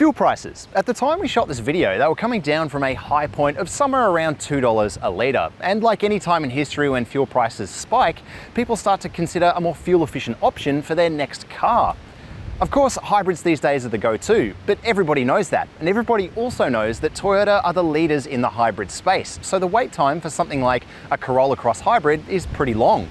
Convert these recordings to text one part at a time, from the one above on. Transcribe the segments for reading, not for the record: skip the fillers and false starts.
Fuel prices. At the time we shot this video, they were coming down from a high point of somewhere around $2 a litre. And like any time in history when fuel prices spike, people start to consider a more fuel efficient option for their next car. Of course, hybrids these days are the go-to, but everybody knows that. And everybody also knows that Toyota are the leaders in the hybrid space. So the wait time for something like a Corolla Cross Hybrid is pretty long.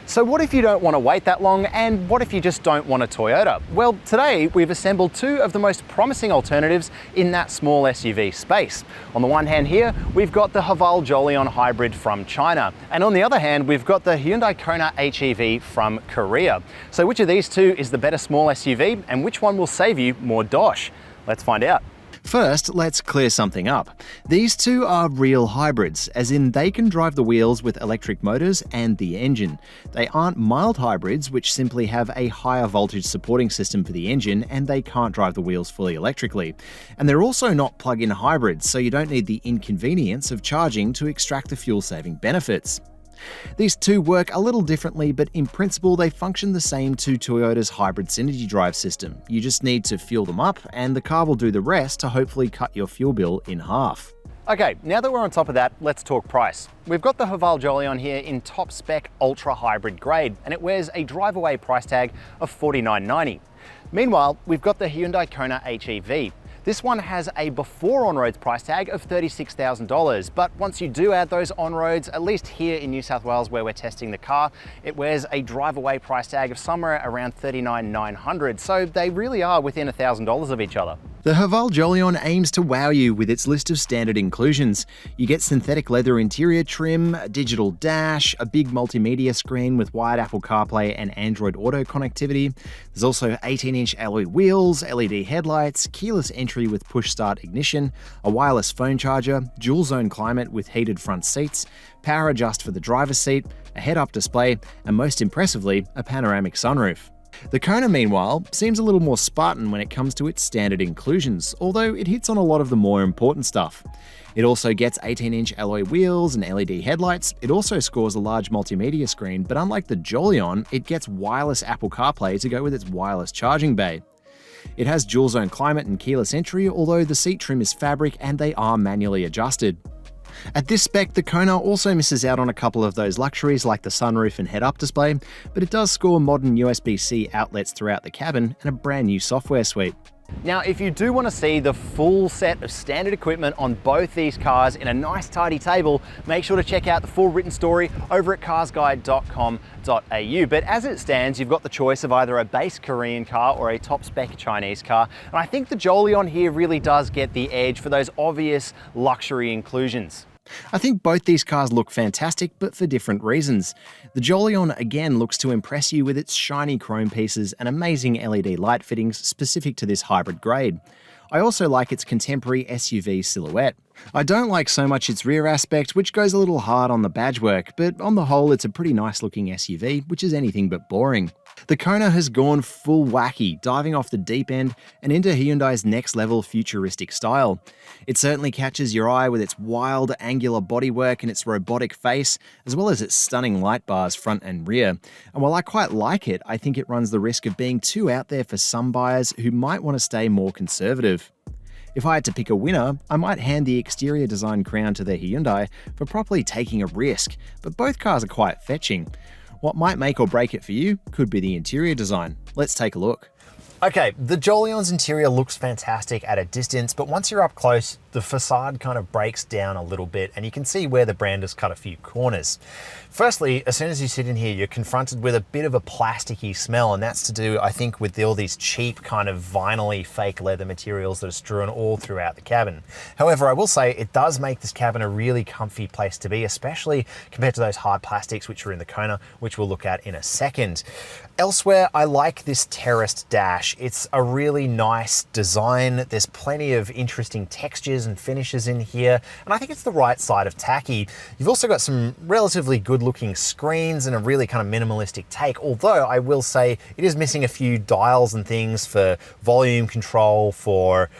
So what if you don't want to wait that long, and what if you just don't want a Toyota? Well, today we've assembled two of the most promising alternatives in that small SUV space. On the one hand here, we've got the Haval Jolion Hybrid from China, and on the other hand, we've got the Hyundai Kona HEV from Korea. So which of these two is the better small SUV, and which one will save you more dosh? Let's find out. First, let's clear something up. These two are real hybrids, as in they can drive the wheels with electric motors and the engine. They aren't mild hybrids, which simply have a higher voltage supporting system for the engine and they can't drive the wheels fully electrically. And they're also not plug-in hybrids, so you don't need the inconvenience of charging to extract the fuel-saving benefits. These two work a little differently, but in principle they function the same to Toyota's hybrid synergy drive system. You just need to fuel them up and the car will do the rest to hopefully cut your fuel bill in half. Okay, now that we're on top of that, let's talk price. We've got the Haval Jolion here in top spec ultra hybrid grade, and it wears a drive-away price tag of $49.90. Meanwhile, we've got the Hyundai Kona HEV. This one has a before on-roads price tag of $36,000, but once you do add those on-roads, at least here in New South Wales where we're testing the car, it wears a drive-away price tag of somewhere around $39,900, so they really are within $1,000 of each other. The Haval Jolion aims to wow you with its list of standard inclusions. You get synthetic leather interior trim, a digital dash, a big multimedia screen with wired Apple CarPlay and Android Auto connectivity. There's also 18-inch alloy wheels, LED headlights, keyless entry with push-start ignition, a wireless phone charger, dual-zone climate with heated front seats, power adjust for the driver's seat, a head-up display, and most impressively, a panoramic sunroof. The Kona, meanwhile, seems a little more Spartan when it comes to its standard inclusions, although it hits on a lot of the more important stuff. It also gets 18-inch alloy wheels and LED headlights. It also scores a large multimedia screen, but unlike the Jolion, it gets wireless Apple CarPlay to go with its wireless charging bay. It has dual-zone climate and keyless entry, although the seat trim is fabric and they are manually adjusted. At this spec, the Kona also misses out on a couple of those luxuries like the sunroof and head-up display, but it does score modern USB-C outlets throughout the cabin and a brand new software suite. Now, if you do want to see the full set of standard equipment on both these cars in a nice tidy table, make sure to check out the full written story over at carsguide.com.au. But as it stands, you've got the choice of either a base Korean car or a top spec Chinese car. And I think the Jolion here really does get the edge for those obvious luxury inclusions. I think both these cars look fantastic, but for different reasons. The Jolion again looks to impress you with its shiny chrome pieces and amazing LED light fittings specific to this hybrid grade. I also like its contemporary SUV silhouette. I don't like so much its rear aspect, which goes a little hard on the badge work, but on the whole it's a pretty nice looking SUV, which is anything but boring. The Kona has gone full wacky, diving off the deep end and into Hyundai's next level futuristic style. It certainly catches your eye with its wild angular bodywork and its robotic face, as well as its stunning light bars front and rear. And while I quite like it, I think it runs the risk of being too out there for some buyers who might want to stay more conservative. If I had to pick a winner, I might hand the exterior design crown to the Hyundai for properly taking a risk, but both cars are quite fetching. What might make or break it for you could be the interior design. Let's take a look. Okay, the Jolion's interior looks fantastic at a distance, but once you're up close, the facade kind of breaks down a little bit and you can see where the brand has cut a few corners. Firstly, as soon as you sit in here, you're confronted with a bit of a plasticky smell, and that's to do, I think, with all these cheap kind of vinyl-y fake leather materials that are strewn all throughout the cabin. However, I will say it does make this cabin a really comfy place to be, especially compared to those hard plastics which are in the Kona, which we'll look at in a second. Elsewhere, I like this terraced dash. It's a really nice design. There's plenty of interesting textures touches and finishes in here, and I think it's the right side of tacky. You've also got some relatively good looking screens and a really kind of minimalistic take, although I will say it is missing a few dials and things for volume control, for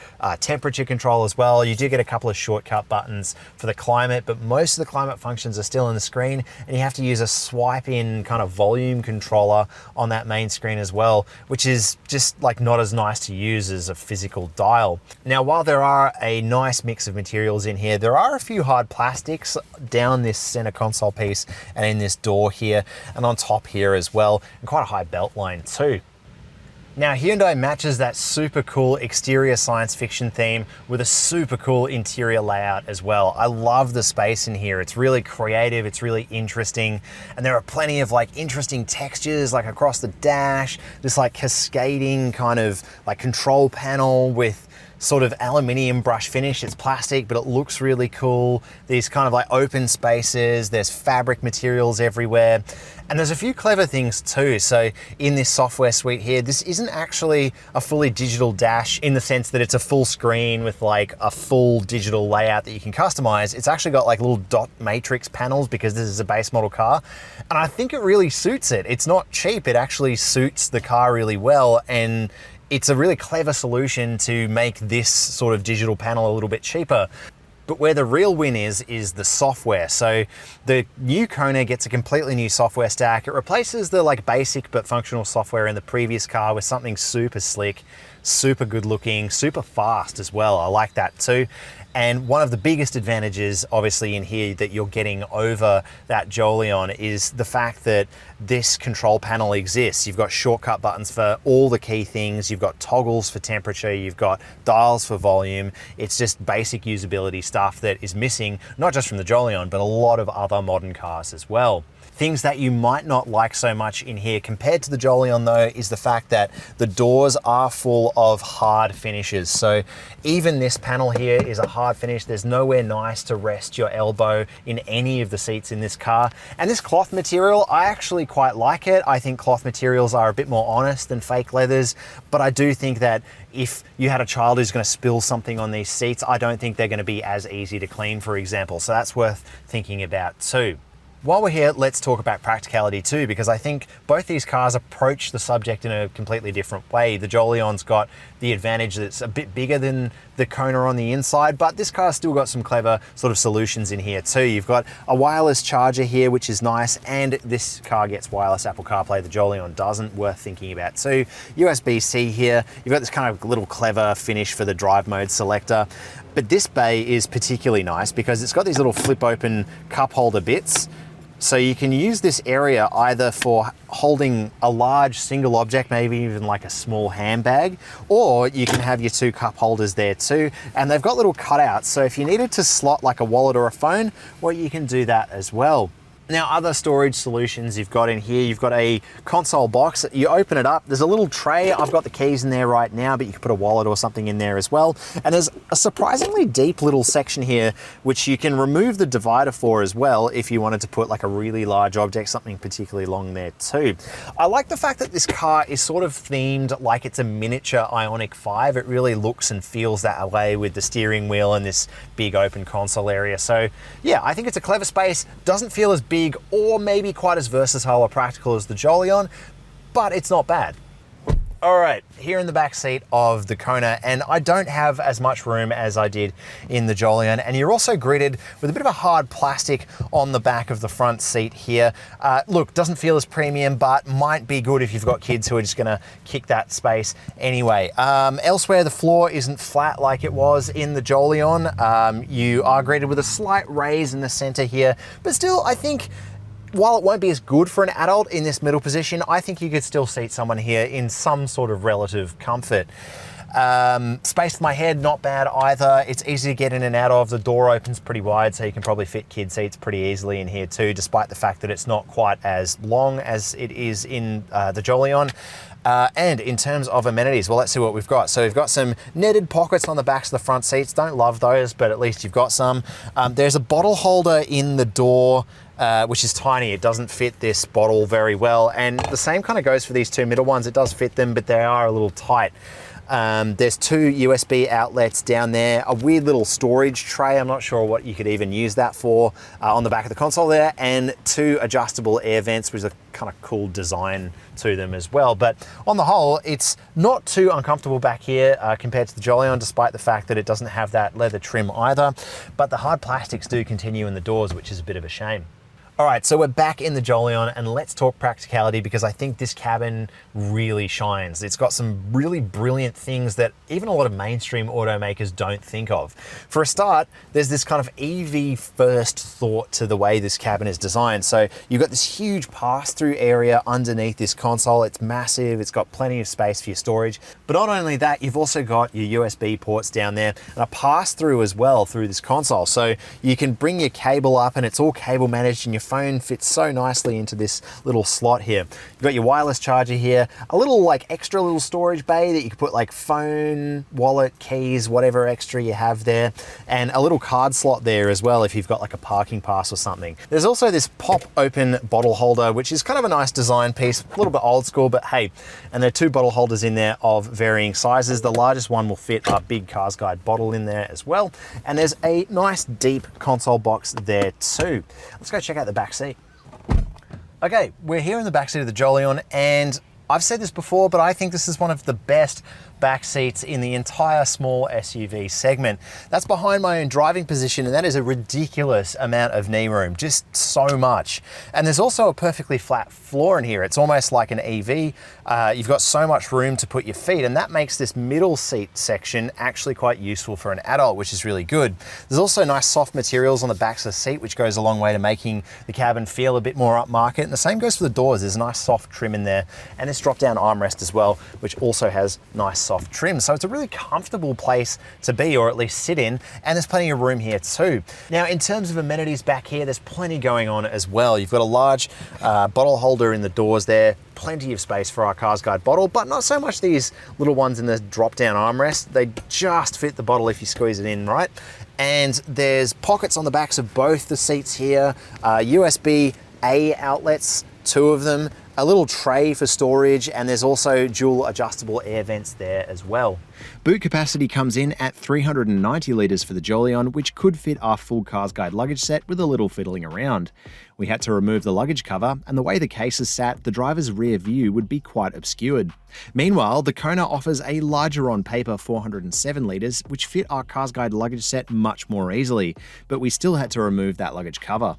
temperature control as well. You do get a couple of shortcut buttons for the climate, but most of the climate functions are still in the screen, and you have to use a swipe in kind of volume controller on that main screen as well, which is just like not as nice to use as a physical dial. Now, while there are a nice mix of materials in here, there are a few hard plastics down this center console piece and in this door here and on top here as well, and quite a high belt line too. Now, Hyundai matches that super cool exterior science fiction theme with a super cool interior layout as well. I love the space in here. It's really creative, it's really interesting, and there are plenty of like interesting textures like across the dash, this like cascading kind of like control panel with sort of aluminium brush finish. It's plastic, but it looks really cool. These kind of like open spaces, there's fabric materials everywhere. And there's a few clever things too. So in this software suite here, this isn't actually a fully digital dash in the sense that it's a full screen with like a full digital layout that you can customize. It's actually got like little dot matrix panels because this is a base model car. And I think it really suits it. It's not cheap. It actually suits the car really well. And it's a really clever solution to make this sort of digital panel a little bit cheaper. But where the real win is the software. So the new Kona gets a completely new software stack. It replaces the like basic but functional software in the previous car with something super slick, super good looking, super fast as well. I like that too. And one of the biggest advantages obviously in here that you're getting over that Jolion is the fact that this control panel exists. You've got shortcut buttons for all the key things. You've got toggles for temperature. You've got dials for volume. It's just basic usability stuff that is missing, not just from the Jolion, but a lot of other modern cars as well. Things that you might not like so much in here compared to the Jolion though is the fact that the doors are full of hard finishes. So even this panel here is a hard finish. There's nowhere nice to rest your elbow in any of the seats in this car. And this cloth material, I actually quite like it. I think cloth materials are a bit more honest than fake leathers, but I do think that if you had a child who's going to spill something on these seats, I don't think they're going to be as easy to clean, for example. So that's worth thinking about too. While we're here, let's talk about practicality too, because I think both these cars approach the subject in a completely different way. The Jolion's got the advantage that it's a bit bigger than the Kona on the inside, but this car's still got some clever sort of solutions in here too. You've got a wireless charger here, which is nice, and this car gets wireless Apple CarPlay. The Jolion doesn't, worth thinking about too. USB-C here. You've got this kind of little clever finish for the drive mode selector. But this bay is particularly nice because it's got these little flip open cup holder bits. So you can use this area either for holding a large single object, maybe even like a small handbag, or you can have your two cup holders there too. And they've got little cutouts. So if you needed to slot like a wallet or a phone, well, you can do that as well. Now, other storage solutions you've got in here, you've got a console box. You open it up, there's a little tray. I've got the keys in there right now, but you can put a wallet or something in there as well. And there's a surprisingly deep little section here, which you can remove the divider for as well if you wanted to put like a really large object, something particularly long there too. I like the fact that this car is sort of themed like it's a miniature Ioniq 5. It really looks and feels that way with the steering wheel and this big open console area. So yeah, I think it's a clever space. Doesn't feel as big or maybe quite as versatile or practical as the Jolion, but it's not bad. All right, here in the back seat of the Kona, and I don't have as much room as I did in the Jolion, and you're also greeted with a bit of a hard plastic on the back of the front seat here. Look, doesn't feel as premium, but might be good if you've got kids who are just gonna kick that space anyway. Elsewhere, the floor isn't flat like it was in the Jolion. You are greeted with a slight raise in the center here, but still, I think, while it won't be as good for an adult in this middle position, I think you could still seat someone here in some sort of relative comfort. Space for my head, not bad either. It's easy to get in and out of. The door opens pretty wide, so you can probably fit kid seats pretty easily in here too, despite the fact that it's not quite as long as it is in the Jolion. And in terms of amenities, well, let's see what we've got. So we've got some netted pockets on the backs of the front seats. Don't love those, but at least you've got some. There's a bottle holder in the door, which is tiny. It doesn't fit this bottle very well. And the same kind of goes for these two middle ones. It does fit them, but they are a little tight. There's 2 USB outlets down there, a weird little storage tray, I'm not sure what you could even use that for, on the back of the console there, and 2 adjustable air vents, which is a kind of cool design to them as well. But on the whole, it's not too uncomfortable back here compared to the Jolion, despite the fact that it doesn't have that leather trim either. But the hard plastics do continue in the doors, which is a bit of a shame. All right, so we're back in the Jolion and let's talk practicality, because I think this cabin really shines. It's got some really brilliant things that even a lot of mainstream automakers don't think of. For a start, there's this kind of EV first thought to the way this cabin is designed. So you've got this huge pass-through area underneath this console. It's massive, it's got plenty of space for your storage. But not only that, you've also got your USB ports down there and a pass-through as well through this console. So you can bring your cable up and it's all cable managed, and your phone fits so nicely into this little slot here. You've got your wireless charger here, a little like extra little storage bay that you can put like phone, wallet, keys, whatever extra you have there, and a little card slot there as well if you've got like a parking pass or something. There's also this pop open bottle holder, which is kind of a nice design piece, a little bit old school, but hey, and there are 2 bottle holders in there of varying sizes. The largest one will fit a big CarsGuide bottle in there as well. And there's a nice deep console box there too. Let's go check out the back seat. Okay, we're here in the back seat of the Jolion, and I've said this before, but I think this is one of the best back seats in the entire small SUV segment. That's behind my own driving position, and that is a ridiculous amount of knee room, just so much. And there's also a perfectly flat floor in here. It's almost like an EV. You've got so much room to put your feet, and that makes this middle seat section actually quite useful for an adult, which is really good. There's also nice soft materials on the backs of the seat, which goes a long way to making the cabin feel a bit more upmarket. And the same goes for the doors. There's a nice soft trim in there, and this drop-down armrest as well, which also has nice soft trim. So it's a really comfortable place to be, or at least sit in, and there's plenty of room here too. Now, in terms of amenities back here, there's plenty going on as well. You've got a large bottle holder in the doors there, plenty of space for our CarsGuide bottle, but not so much these little ones in the drop-down armrest. They just fit the bottle if you squeeze it in, right? And there's pockets on the backs of both the seats here, USB-A outlets, 2 of them, a little tray for storage, and there's also dual adjustable air vents there as well. Boot capacity comes in at 390 litres for the Jolion, which could fit our full CarsGuide luggage set with a little fiddling around. We had to remove the luggage cover, and the way the case is sat, the driver's rear view would be quite obscured. Meanwhile, the Kona offers a larger on paper 407 litres, which fit our CarsGuide luggage set much more easily, but we still had to remove that luggage cover.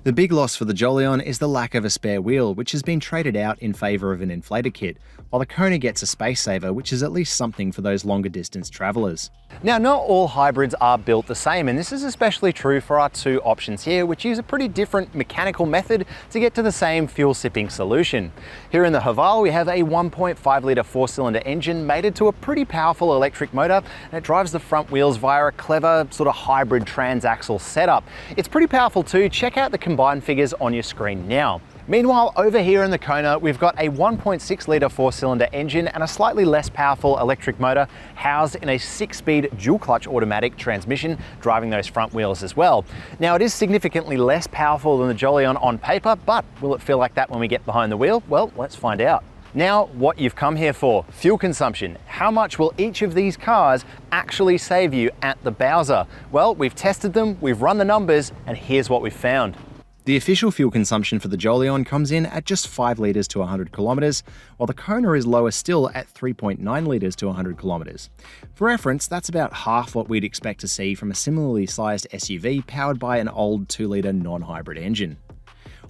The big loss for the Jolion is the lack of a spare wheel, which has been traded out in favour of an inflator kit, while the Kona gets a space saver, which is at least something for those longer distance travellers. Now, not all hybrids are built the same, and this is especially true for our 2 options here, which use a pretty different mechanical method to get to the same fuel sipping solution. Here in the Haval, we have a 1.5 litre 4-cylinder engine mated to a pretty powerful electric motor, and it drives the front wheels via a clever sort of hybrid transaxle setup. It's pretty powerful too. Check out the combined figures on your screen now. Meanwhile, over here in the Kona, we've got a 1.6 litre 4-cylinder engine and a slightly less powerful electric motor housed in a 6-speed dual-clutch automatic transmission, driving those front wheels as well. Now, it is significantly less powerful than the Jolion on paper, but will it feel like that when we get behind the wheel? Well, let's find out. Now, what you've come here for, fuel consumption. How much will each of these cars actually save you at the Bowser? Well, we've tested them, we've run the numbers, and here's what we've found. The official fuel consumption for the Jolion comes in at just 5 litres to 100 kilometres, while the Kona is lower still at 3.9 litres to 100 kilometres. For reference, that's about half what we'd expect to see from a similarly sized SUV powered by an old 2-litre non-hybrid engine.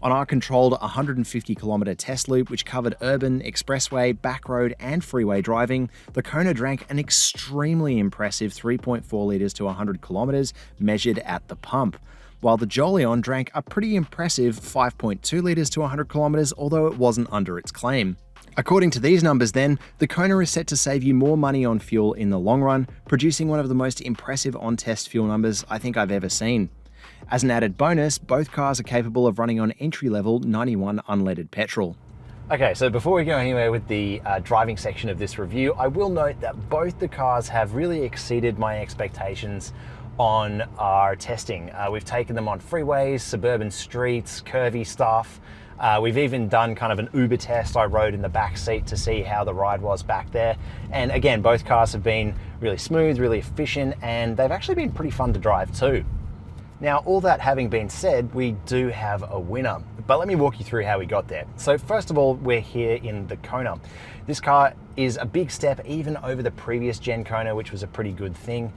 On our controlled 150-kilometre test loop, which covered urban, expressway, backroad and freeway driving, the Kona drank an extremely impressive 3.4 litres to 100 kilometres measured at the pump, while the Jolion drank a pretty impressive 5.2 litres to 100 kilometres, although it wasn't under its claim. According to these numbers then, the Kona is set to save you more money on fuel in the long run, producing one of the most impressive on-test fuel numbers I think I've ever seen. As an added bonus, both cars are capable of running on entry-level 91 unleaded petrol. Okay, so before we go anywhere with the driving section of this review, I will note that both the cars have really exceeded my expectations on our testing. We've taken them on freeways, suburban streets, curvy stuff, We've even done kind of an Uber test. I rode in the back seat to see how the ride was back there. And again, both cars have been really smooth, really efficient, and they've actually been pretty fun to drive too. Now, all that having been said, we do have a winner, but let me walk you through how we got there. So first of all, we're here in the Kona. This car is a big step even over the previous gen Kona, which was a pretty good thing.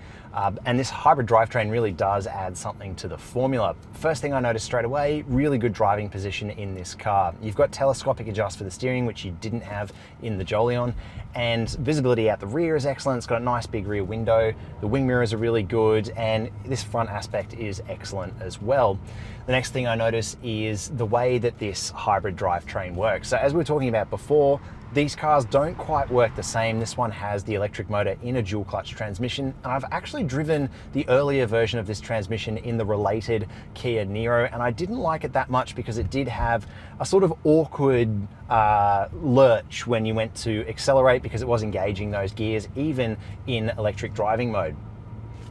And this hybrid drivetrain really does add something to the formula. First thing I noticed straight away, really good driving position in this car. You've got telescopic adjust for the steering, which you didn't have in the Jolion, and visibility out the rear is excellent. It's got a nice big rear window. The wing mirrors are really good, and this front aspect is excellent as well. The next thing I notice is the way that this hybrid drivetrain works. So as we were talking about before, these cars don't quite work the same. This one has the electric motor in a dual clutch transmission. And I've actually driven the earlier version of this transmission in the related Kia Niro, and I didn't like it that much because it did have a sort of awkward lurch when you went to accelerate because it was engaging those gears even in electric driving mode.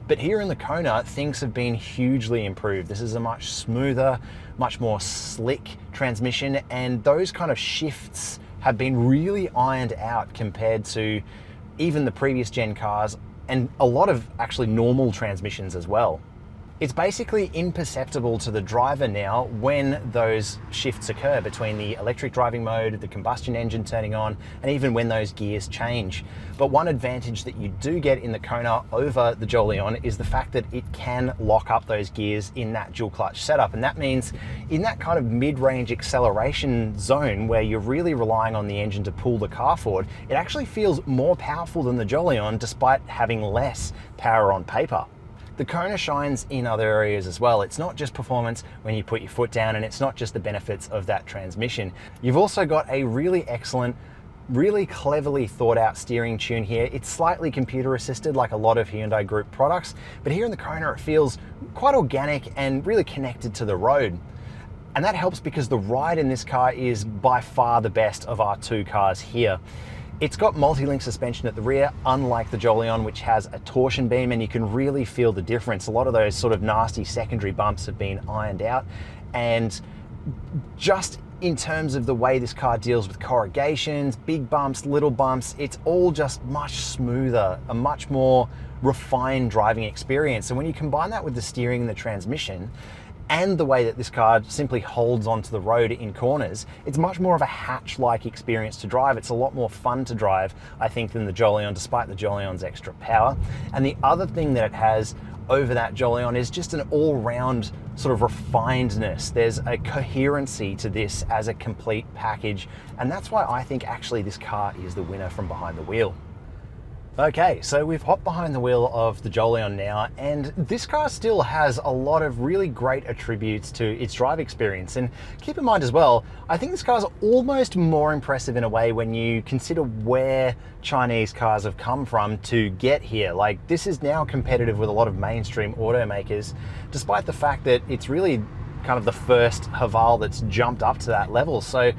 But here in the Kona, things have been hugely improved. This is a much smoother, much more slick transmission, and those kind of shifts have been really ironed out compared to even the previous gen cars and a lot of actually normal transmissions as well. It's basically imperceptible to the driver now when those shifts occur between the electric driving mode, the combustion engine turning on, and even when those gears change. But one advantage that you do get in the Kona over the Jolion is the fact that it can lock up those gears in that dual clutch setup. And that means in that kind of mid-range acceleration zone where you're really relying on the engine to pull the car forward, it actually feels more powerful than the Jolion despite having less power on paper. The Kona shines in other areas as well. It's not just performance when you put your foot down, and it's not just the benefits of that transmission. You've also got a really excellent, really cleverly thought out steering tune here. It's slightly computer assisted like a lot of Hyundai Group products, but here in the Kona it feels quite organic and really connected to the road. And that helps because the ride in this car is by far the best of our two cars here. It's got multi-link suspension at the rear, unlike the Jolion, which has a torsion beam, and you can really feel the difference. A lot of those sort of nasty secondary bumps have been ironed out, and just in terms of the way this car deals with corrugations, big bumps, little bumps, it's all just much smoother, a much more refined driving experience. And when you combine that with the steering and the transmission, and the way that this car simply holds onto the road in corners, it's much more of a hatch-like experience to drive. It's a lot more fun to drive, I think, than the Jolion, despite the Jolion's extra power. And the other thing that it has over that Jolion is just an all-round sort of refinedness. There's a coherency to this as a complete package, and that's why I think actually this car is the winner from behind the wheel. Okay, so we've hopped behind the wheel of the Jolion now, and this car still has a lot of really great attributes to its drive experience. And keep in mind as well, I think this car's almost more impressive in a way when you consider where Chinese cars have come from to get here. Like, this is now competitive with a lot of mainstream automakers, despite the fact that it's really kind of the first Haval that's jumped up to that level. So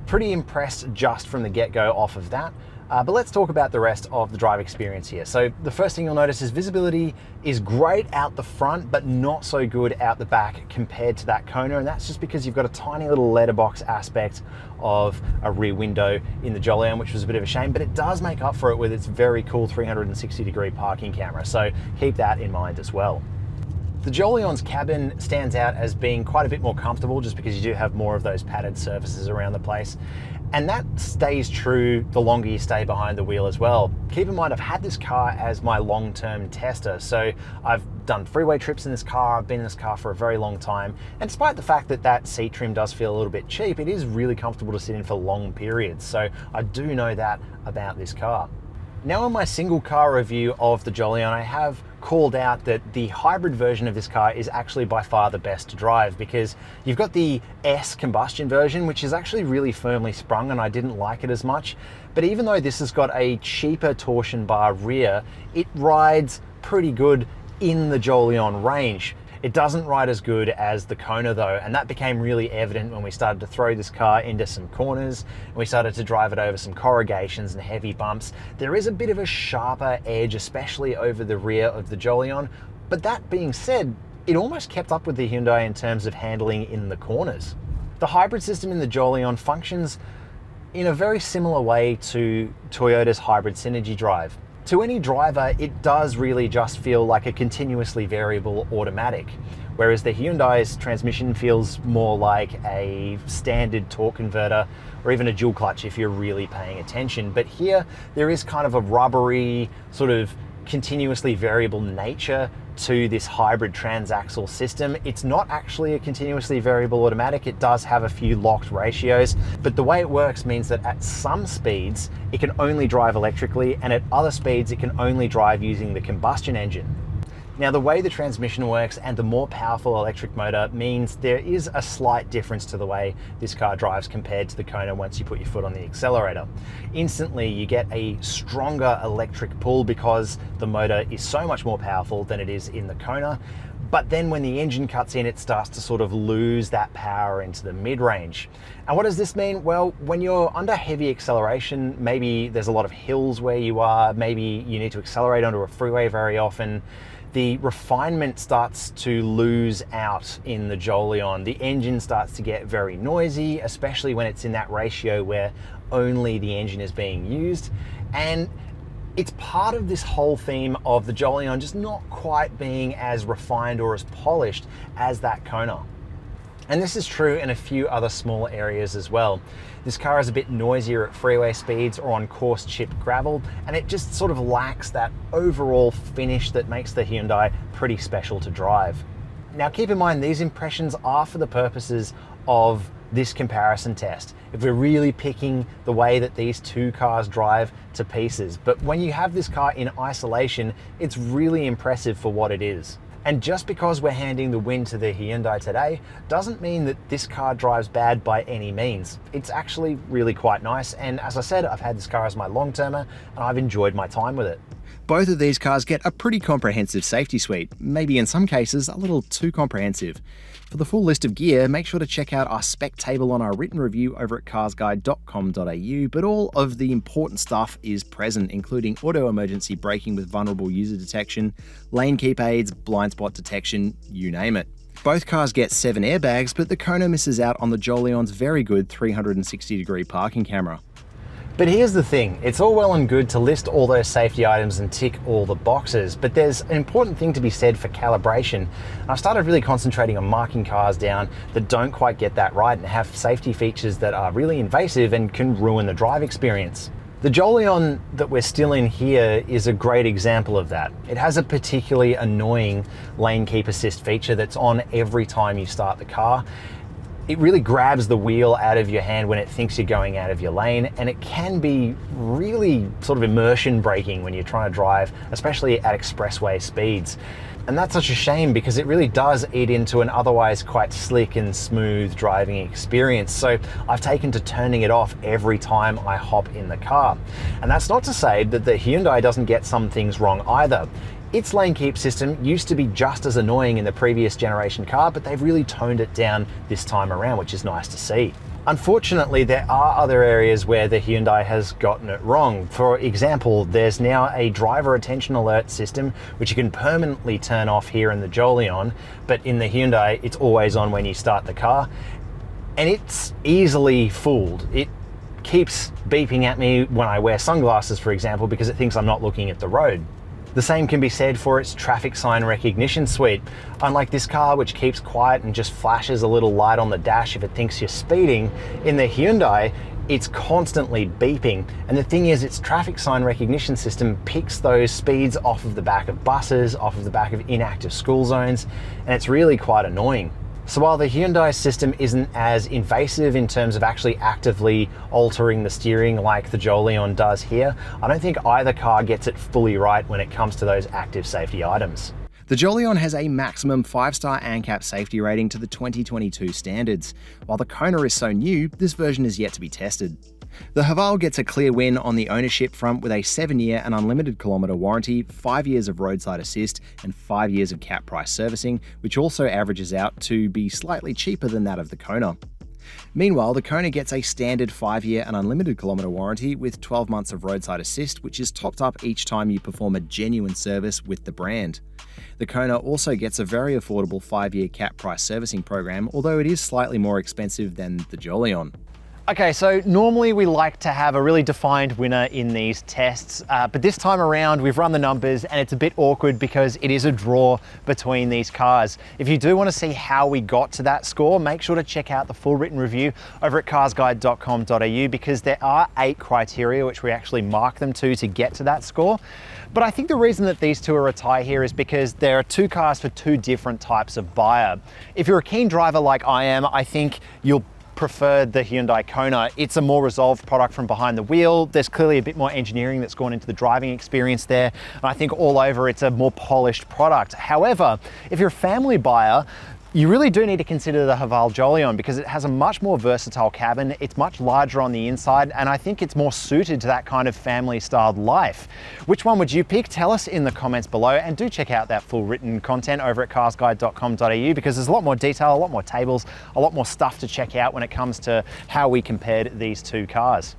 pretty impressed just from the get-go off of that. But let's talk about the rest of the drive experience here. So the first thing you'll notice is visibility is great out the front, but not so good out the back compared to that Kona. And that's just because you've got a tiny little letterbox aspect of a rear window in the Jolion, which was a bit of a shame, but it does make up for it with its very cool 360-degree parking camera. So keep that in mind as well. The Jolion's cabin stands out as being quite a bit more comfortable just because you do have more of those padded surfaces around the place. And that stays true the longer you stay behind the wheel as well. Keep in mind, I've had this car as my long-term tester. So I've done freeway trips in this car. I've been in this car for a very long time. And despite the fact that that seat trim does feel a little bit cheap, it is really comfortable to sit in for long periods. So I do know that about this car. Now in my single car review of the Jolion, I have called out that the hybrid version of this car is actually by far the best to drive, because you've got the S combustion version, which is actually really firmly sprung, and I didn't like it as much. But even though this has got a cheaper torsion bar rear, it rides pretty good in the Jolion range. It doesn't ride as good as the Kona though, and that became really evident when we started to throw this car into some corners and we started to drive it over some corrugations and heavy bumps. There is a bit of a sharper edge, especially over the rear of the Jolion, but that being said, it almost kept up with the Hyundai in terms of handling in the corners. The hybrid system in the Jolion functions in a very similar way to Toyota's hybrid Synergy drive. To any driver, it does really just feel like a continuously variable automatic, whereas the Hyundai's transmission feels more like a standard torque converter or even a dual clutch if you're really paying attention. But here, there is kind of a rubbery, sort of continuously variable nature to this hybrid transaxle system. It's not actually a continuously variable automatic. It does have a few locked ratios, but the way it works means that at some speeds, it can only drive electrically, and at other speeds, it can only drive using the combustion engine. Now, the way the transmission works and the more powerful electric motor means there is a slight difference to the way this car drives compared to the Kona once you put your foot on the accelerator. Instantly, you get a stronger electric pull because the motor is so much more powerful than it is in the Kona. But then when the engine cuts in, it starts to sort of lose that power into the mid-range. And what does this mean? Well, when you're under heavy acceleration, maybe there's a lot of hills where you are, maybe you need to accelerate onto a freeway very often, the refinement starts to lose out in the Jolion. The engine starts to get very noisy, especially when it's in that ratio where only the engine is being used. And it's part of this whole theme of the Jolion just not quite being as refined or as polished as that Kona. And this is true in a few other small areas as well. This car is a bit noisier at freeway speeds or on coarse chipped gravel, and it just sort of lacks that overall finish that makes the Hyundai pretty special to drive. Now keep in mind, these impressions are for the purposes of this comparison test, if we're really picking the way that these two cars drive to pieces. But when you have this car in isolation, it's really impressive for what it is. And just because we're handing the win to the Hyundai today doesn't mean that this car drives bad by any means. It's actually really quite nice, and as I said, I've had this car as my long-termer and I've enjoyed my time with it. Both of these cars get a pretty comprehensive safety suite, maybe in some cases a little too comprehensive. For the full list of gear, make sure to check out our spec table on our written review over at carsguide.com.au, but all of the important stuff is present, including auto emergency braking with vulnerable user detection, lane keep aids, blind spot detection, you name it. Both cars get 7 airbags, but the Kona misses out on the Jolion's very good 360-degree parking camera. But here's the thing, it's all well and good to list all those safety items and tick all the boxes, but there's an important thing to be said for calibration. And I've started really concentrating on marking cars down that don't quite get that right and have safety features that are really invasive and can ruin the drive experience. The Jolion that we're still in here is a great example of that. It has a particularly annoying lane keep assist feature that's on every time you start the car. It really grabs the wheel out of your hand when it thinks you're going out of your lane, and it can be really sort of immersion breaking when you're trying to drive, especially at expressway speeds. And that's such a shame because it really does eat into an otherwise quite slick and smooth driving experience. So I've taken to turning it off every time I hop in the car. And that's not to say that the Hyundai doesn't get some things wrong either. Its lane keep system used to be just as annoying in the previous generation car, but they've really toned it down this time around, which is nice to see. Unfortunately, there are other areas where the Hyundai has gotten it wrong. For example, there's now a driver attention alert system, which you can permanently turn off here in the Jolion, but in the Hyundai, it's always on when you start the car. And it's easily fooled. It keeps beeping at me when I wear sunglasses, for example, because it thinks I'm not looking at the road. The same can be said for its traffic sign recognition suite. Unlike this car, which keeps quiet and just flashes a little light on the dash if it thinks you're speeding, in the Hyundai, it's constantly beeping. And the thing is, its traffic sign recognition system picks those speeds off of the back of buses, off of the back of inactive school zones, and it's really quite annoying. So while the Hyundai system isn't as invasive in terms of actually actively altering the steering like the Jolion does here, I don't think either car gets it fully right when it comes to those active safety items. The Jolion has a maximum 5-star ANCAP safety rating to the 2022 standards. While the Kona is so new, this version is yet to be tested. The Haval gets a clear win on the ownership front with a 7-year and unlimited kilometre warranty, 5 years of roadside assist, and 5 years of cap price servicing, which also averages out to be slightly cheaper than that of the Kona. Meanwhile, the Kona gets a standard 5-year and unlimited kilometre warranty with 12 months of roadside assist, which is topped up each time you perform a genuine service with the brand. The Kona also gets a very affordable 5-year cap price servicing program, although it is slightly more expensive than the Jolion. Okay, so normally we like to have a really defined winner in these tests, but this time around we've run the numbers and it's a bit awkward because it is a draw between these cars. If you do want to see how we got to that score, make sure to check out the full written review over at carsguide.com.au because there are 8 criteria which we actually mark them to get to that score. But I think the reason that these two are a tie here is because there are 2 cars for 2 different types of buyer. If you're a keen driver like I am, I think you'll prefer the Hyundai Kona. It's a more resolved product from behind the wheel. There's clearly a bit more engineering that's gone into the driving experience there. And I think all over it's a more polished product. However, if you're a family buyer, you really do need to consider the Haval Jolion because it has a much more versatile cabin, it's much larger on the inside, and I think it's more suited to that kind of family-styled life. Which one would you pick? Tell us in the comments below, and do check out that full written content over at carsguide.com.au because there's a lot more detail, a lot more tables, a lot more stuff to check out when it comes to how we compared these 2 cars.